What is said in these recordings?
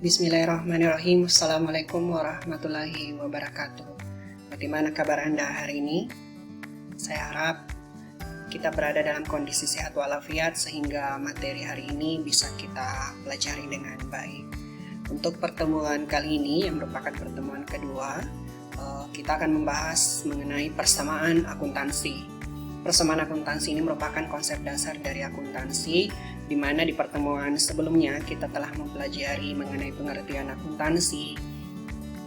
Bismillahirrahmanirrahim. Assalamualaikum warahmatullahi wabarakatuh. Bagaimana kabar Anda hari ini? Saya harap kita berada dalam kondisi sehat walafiat sehingga materi hari ini bisa kita pelajari dengan baik. Untuk pertemuan kali ini yang merupakan pertemuan kedua, kita akan membahas mengenai persamaan akuntansi. Persamaan akuntansi ini merupakan konsep dasar dari akuntansi, di mana di pertemuan sebelumnya kita telah mempelajari mengenai pengertian akuntansi,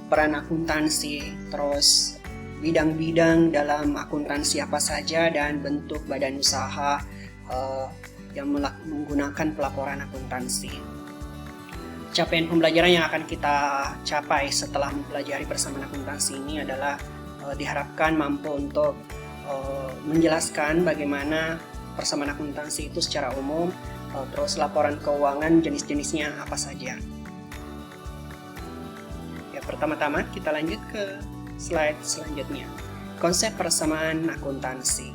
peran akuntansi, terus bidang-bidang dalam akuntansi apa saja, dan bentuk badan usaha yang menggunakan pelaporan akuntansi. Capaian pembelajaran yang akan kita capai setelah mempelajari persamaan akuntansi ini adalah diharapkan mampu untuk menjelaskan bagaimana persamaan akuntansi itu secara umum, terus laporan keuangan jenis-jenisnya apa saja. Ya, pertama-tama kita lanjut ke slide selanjutnya. Konsep persamaan akuntansi.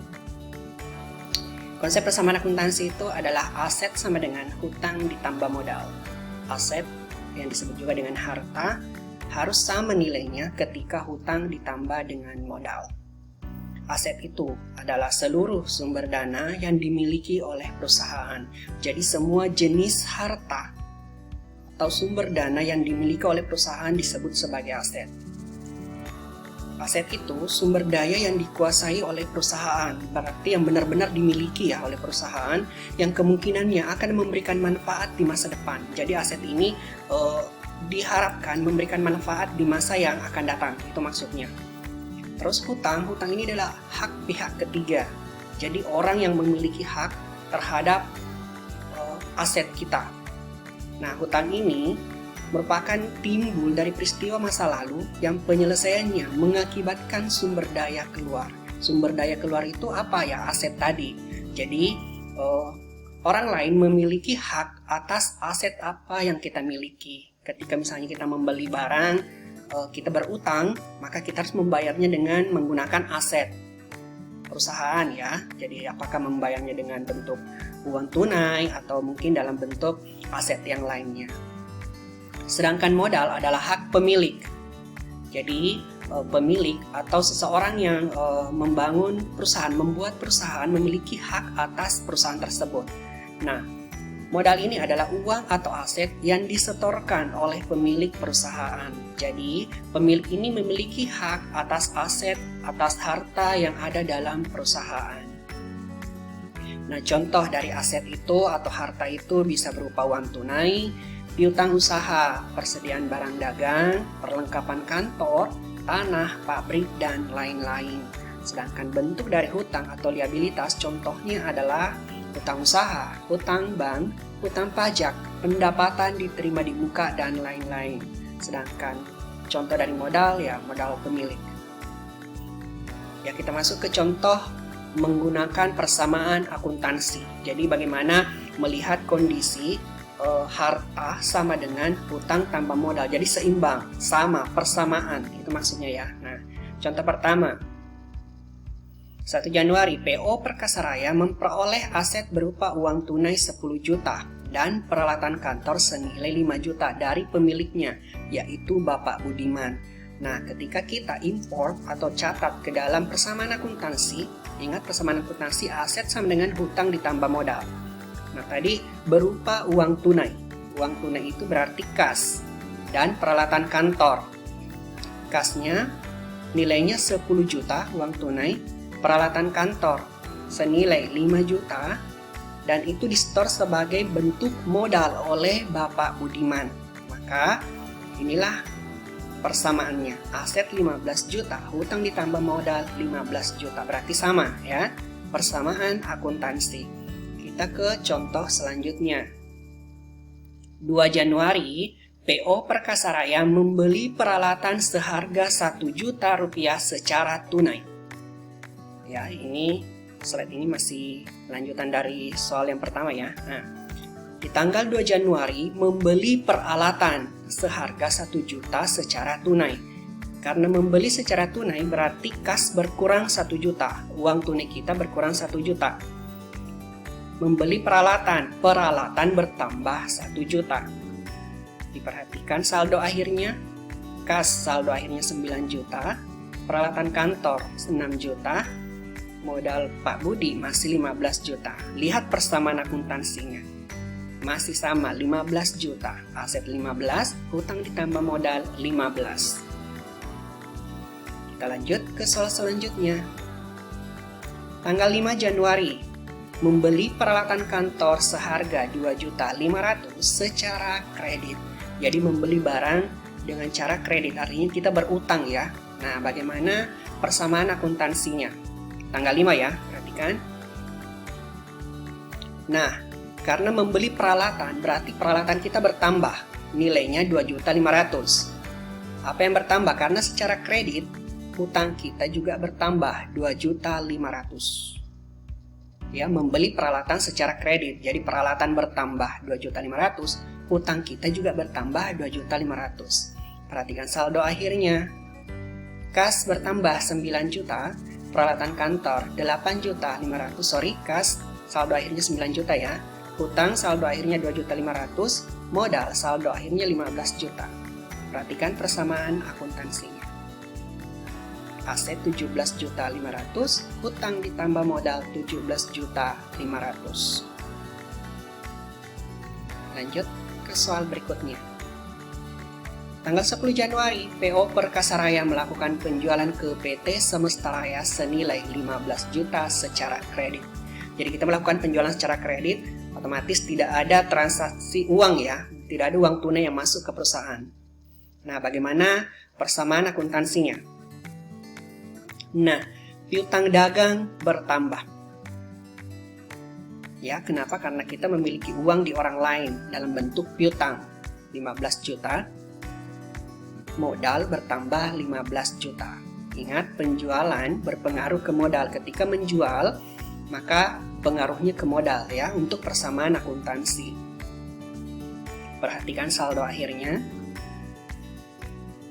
Konsep persamaan akuntansi itu adalah aset sama dengan hutang ditambah modal. Aset yang disebut juga dengan harta harus sama nilainya ketika hutang ditambah dengan modal. Aset itu adalah seluruh sumber dana yang dimiliki oleh perusahaan. Jadi semua jenis harta atau sumber dana yang dimiliki oleh perusahaan disebut sebagai aset. Aset itu sumber daya yang dikuasai oleh perusahaan, berarti yang benar-benar dimiliki oleh perusahaan, yang kemungkinannya akan memberikan manfaat di masa depan. Jadi aset ini diharapkan memberikan manfaat di masa yang akan datang, itu maksudnya. Terus hutang ini adalah hak pihak ketiga. Jadi orang yang memiliki hak terhadap aset kita. Nah, hutang ini merupakan timbul dari peristiwa masa lalu yang penyelesaiannya mengakibatkan sumber daya keluar. Sumber daya keluar itu apa ya? Aset tadi. Jadi orang lain memiliki hak atas aset apa yang kita miliki. Ketika misalnya kita membeli barang, kita berutang, maka kita harus membayarnya dengan menggunakan aset perusahaan ya. Jadi apakah membayarnya dengan bentuk uang tunai atau mungkin dalam bentuk aset yang lainnya. Sedangkan modal adalah hak pemilik. Jadi pemilik atau seseorang yang membangun perusahaan, membuat perusahaan, memiliki hak atas perusahaan tersebut. Nah, modal ini adalah uang atau aset yang disetorkan oleh pemilik perusahaan. Jadi, pemilik ini memiliki hak atas aset, atas harta yang ada dalam perusahaan. Nah, contoh dari aset itu atau harta itu bisa berupa uang tunai, piutang usaha, persediaan barang dagang, perlengkapan kantor, tanah, pabrik, dan lain-lain. Sedangkan bentuk dari hutang atau liabilitas contohnya adalah hutang usaha, hutang bank, hutang pajak, pendapatan diterima di muka, dan lain-lain. Sedangkan contoh dari modal ya modal pemilik. Ya, kita masuk ke contoh menggunakan persamaan akuntansi. Jadi bagaimana melihat kondisi harta sama dengan hutang tambah modal. Jadi seimbang, sama, persamaan. Itu maksudnya ya. Nah, contoh pertama. 1 Januari, PO Perkasaraya memperoleh aset berupa uang tunai 10 juta dan peralatan kantor senilai 5 juta dari pemiliknya, yaitu Bapak Budiman. Nah, ketika kita import atau catat ke dalam persamaan akuntansi, ingat persamaan akuntansi aset sama dengan hutang ditambah modal. Nah, tadi berupa uang tunai. Uang tunai itu berarti kas dan peralatan kantor. Kasnya nilainya 10 juta uang tunai, peralatan kantor senilai 5 juta, dan itu disetor sebagai bentuk modal oleh Bapak Budiman. Maka inilah persamaannya. Aset 15 juta, hutang ditambah modal 15 juta. Berarti sama ya, persamaan akuntansi. Kita ke contoh selanjutnya. 2 Januari, PO Perkasaraya membeli peralatan seharga 1 juta rupiah secara tunai. Ya, ini slide ini masih lanjutan dari soal yang pertama ya. Nah, di tanggal 2 Januari membeli peralatan seharga 1 juta secara tunai. Karena membeli secara tunai berarti kas berkurang 1 juta, uang tunai kita berkurang 1 juta. Membeli peralatan bertambah 1 juta. Diperhatikan saldo akhirnya, kas saldo akhirnya 9 juta, peralatan kantor 6 juta, modal Pak Budi masih 15 juta. Lihat persamaan akuntansinya. Masih sama 15 juta, aset 15, hutang ditambah modal 15. Kita lanjut ke soal selanjutnya. Tanggal 5 Januari, membeli peralatan kantor seharga 2.500.000 secara kredit. Jadi membeli barang dengan cara kredit, artinya kita berutang ya. Nah, bagaimana persamaan akuntansinya? Tanggal 5 ya, perhatikan. Nah, karena membeli peralatan, berarti peralatan kita bertambah. Nilainya 2.500.000. Apa yang bertambah? Karena secara kredit, hutang kita juga bertambah 2.500.000. Ya, membeli peralatan secara kredit. Jadi peralatan bertambah 2.500.000, hutang kita juga bertambah 2.500.000. Perhatikan saldo akhirnya. Kas bertambah 9 juta, peralatan kantor 8.500.000, kas saldo akhirnya 9 juta ya. Hutang saldo akhirnya 2.500.000, modal saldo akhirnya 15 juta. Perhatikan persamaan akuntansinya. Aset 17.500.000, hutang ditambah modal 17.500.000. Lanjut ke soal berikutnya. Tanggal 10 Januari, PO Perkasaraya melakukan penjualan ke PT Semestaraya senilai 15 juta secara kredit. Jadi kita melakukan penjualan secara kredit, otomatis tidak ada transaksi uang ya, tidak ada uang tunai yang masuk ke perusahaan. Nah, bagaimana persamaan akuntansinya? Nah, piutang dagang bertambah. Ya, kenapa? Karena kita memiliki uang di orang lain dalam bentuk piutang 15 juta. Modal bertambah 15 juta. Ingat, penjualan berpengaruh ke modal. Ketika menjual, maka pengaruhnya ke modal ya untuk persamaan akuntansi. Perhatikan saldo akhirnya.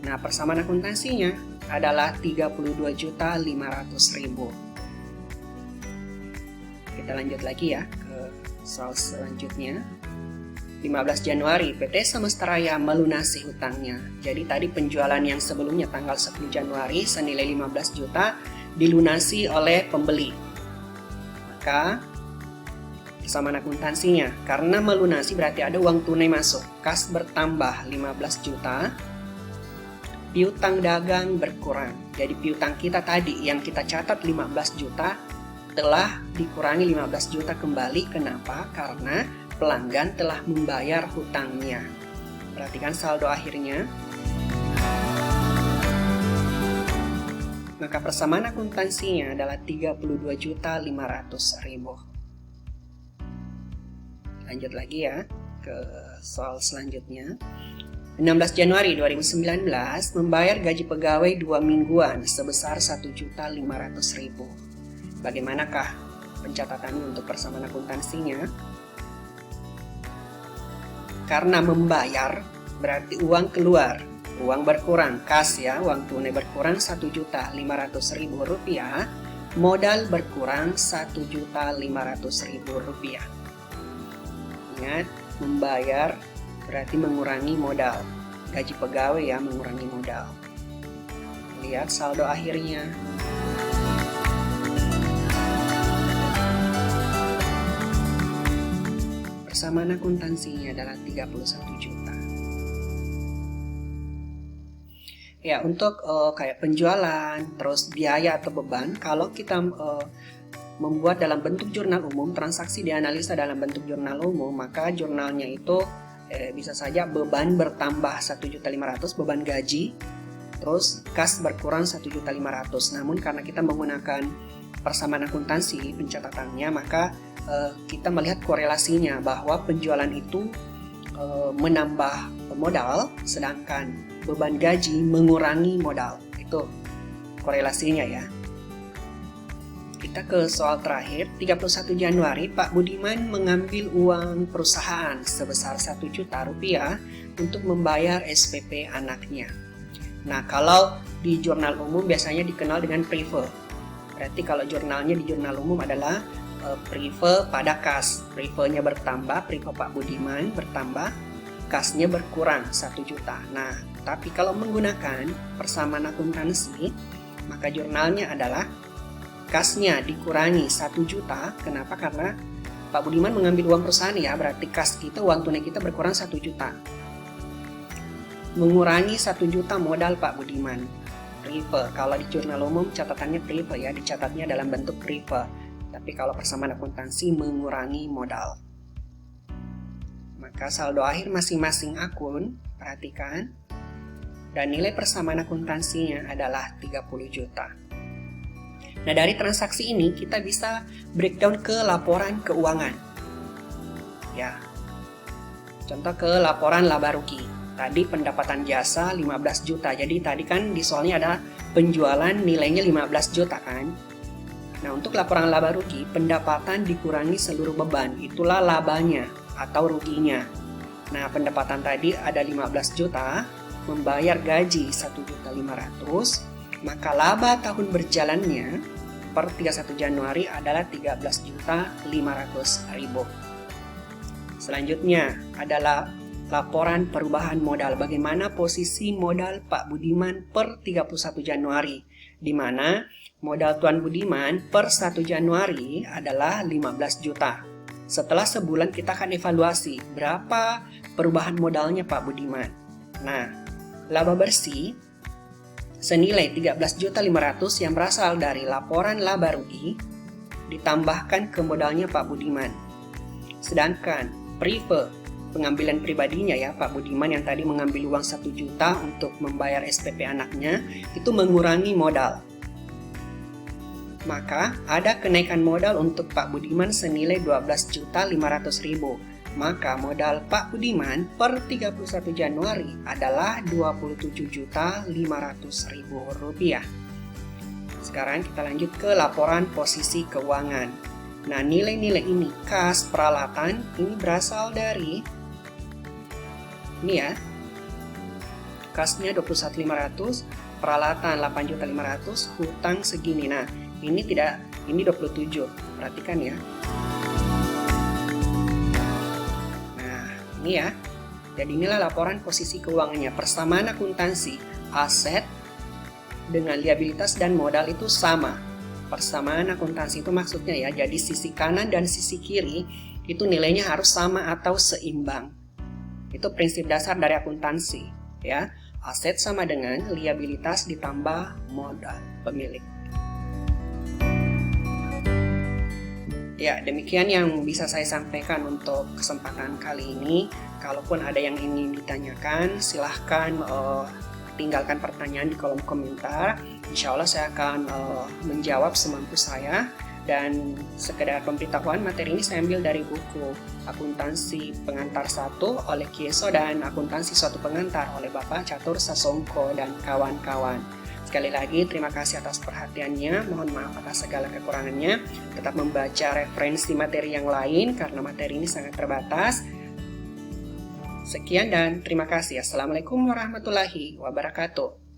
Nah, persamaan akuntansinya adalah 32.500.000. Kita lanjut lagi ya ke soal selanjutnya. 15 Januari, PT Semestaraya melunasi hutangnya. Jadi tadi penjualan yang sebelumnya tanggal 10 Januari senilai 15 juta dilunasi oleh pembeli. Maka persamaan akuntansinya, karena melunasi berarti ada uang tunai masuk. Kas bertambah 15 juta, piutang dagang berkurang. Jadi piutang kita tadi yang kita catat 15 juta telah dikurangi 15 juta kembali. Kenapa? Karena pelanggan telah membayar hutangnya. Perhatikan saldo akhirnya. Maka persamaan akuntansinya adalah 32.500.000. Lanjut lagi ya ke soal selanjutnya. 16 Januari 2019 membayar gaji pegawai 2 mingguan sebesar 1.500.000. Bagaimanakah pencatatannya untuk persamaan akuntansinya? Karena membayar berarti uang keluar, uang berkurang, kas ya, uang tunai berkurang 1.500.000 rupiah, modal berkurang 1.500.000 rupiah. Ingat, membayar berarti mengurangi modal, gaji pegawai ya mengurangi modal. Lihat saldo akhirnya. Persamaan akuntansinya adalah 31 juta. Ya, untuk kayak penjualan, terus biaya atau beban, kalau kita membuat dalam bentuk jurnal umum, transaksi dianalisa dalam bentuk jurnal umum, maka jurnalnya itu bisa saja beban bertambah 1.500.000, beban gaji, terus kas berkurang 1.500.000. Namun karena kita menggunakan persamaan akuntansi pencatatannya, maka kita melihat korelasinya bahwa penjualan itu menambah modal, sedangkan beban gaji mengurangi modal. Itu korelasinya ya. Kita ke soal terakhir. 31 Januari, Pak Budiman mengambil uang perusahaan sebesar 1 juta rupiah untuk membayar SPP anaknya. Nah, kalau di jurnal umum biasanya dikenal dengan prive. Berarti kalau jurnalnya di jurnal umum adalah prive pada kas. Privenya bertambah, prive Pak Budiman bertambah. kasnya berkurang 1 juta. Nah, tapi kalau menggunakan persamaan akuntansi, maka jurnalnya adalah kasnya dikurangi 1 juta. Kenapa? Karena Pak Budiman mengambil uang perusahaan ya, berarti kas kita, uang tunai kita berkurang 1 juta. Mengurangi 1 juta modal Pak Budiman. Prefer, kalau di jurnal umum catatannya prefer ya, dicatatnya dalam bentuk prefer. Tapi kalau persamaan akuntansi mengurangi modal. Maka saldo akhir masing-masing akun, perhatikan, dan nilai persamaan akuntansinya adalah 30 juta. Nah, dari transaksi ini kita bisa breakdown ke laporan keuangan. Ya. Contoh ke laporan laba rugi. Tadi pendapatan jasa 15 juta. Jadi tadi kan di soalnya ada penjualan nilainya 15 juta kan. Nah, untuk laporan laba rugi, pendapatan dikurangi seluruh beban. Itulah labanya atau ruginya. Nah, pendapatan tadi ada 15 juta, membayar gaji 1.500.000. Maka laba tahun berjalannya per 31 Januari adalah 13.500.000. Selanjutnya adalah laporan perubahan modal. Bagaimana posisi modal Pak Budiman per 31 Januari, di mana modal Tuan Budiman per 1 Januari adalah 15 juta. Setelah sebulan kita akan evaluasi berapa perubahan modalnya Pak Budiman. Nah, laba bersih senilai 13.500.000 yang berasal dari laporan laba rugi ditambahkan ke modalnya Pak Budiman. Sedangkan prefer, pengambilan pribadinya ya Pak Budiman yang tadi mengambil uang 1 juta untuk membayar SPP anaknya, itu mengurangi modal. Maka ada kenaikan modal untuk Pak Budiman senilai 12.500.000. Maka modal Pak Budiman per 31 Januari adalah Rp27.500.000. Sekarang kita lanjut ke laporan posisi keuangan. Nah, nilai-nilai ini, kas, peralatan, ini berasal dari ini ya. Kasnya 21.500, peralatan 8.500.000, hutang segini. Nah, ini 27. Perhatikan ya. Ini ya, jadi inilah laporan posisi keuangannya. Persamaan akuntansi, aset dengan liabilitas dan modal itu sama. Persamaan akuntansi itu maksudnya ya, jadi sisi kanan dan sisi kiri itu nilainya harus sama atau seimbang. Itu prinsip dasar dari akuntansi ya. Aset sama dengan liabilitas ditambah modal pemilik. Ya, demikian yang bisa saya sampaikan untuk kesempatan kali ini. Kalaupun ada yang ingin ditanyakan, silahkan tinggalkan pertanyaan di kolom komentar. Insya Allah saya akan menjawab semampu saya. Dan sekedar pemberitahuan, materi ini saya ambil dari buku Akuntansi Pengantar 1 oleh Kieso dan Akuntansi Suatu Pengantar oleh Bapak Catur Sasongko dan kawan-kawan. Sekali lagi, terima kasih atas perhatiannya. Mohon maaf atas segala kekurangannya. Tetap membaca referensi materi yang lain karena materi ini sangat terbatas. Sekian dan terima kasih. Assalamualaikum warahmatullahi wabarakatuh.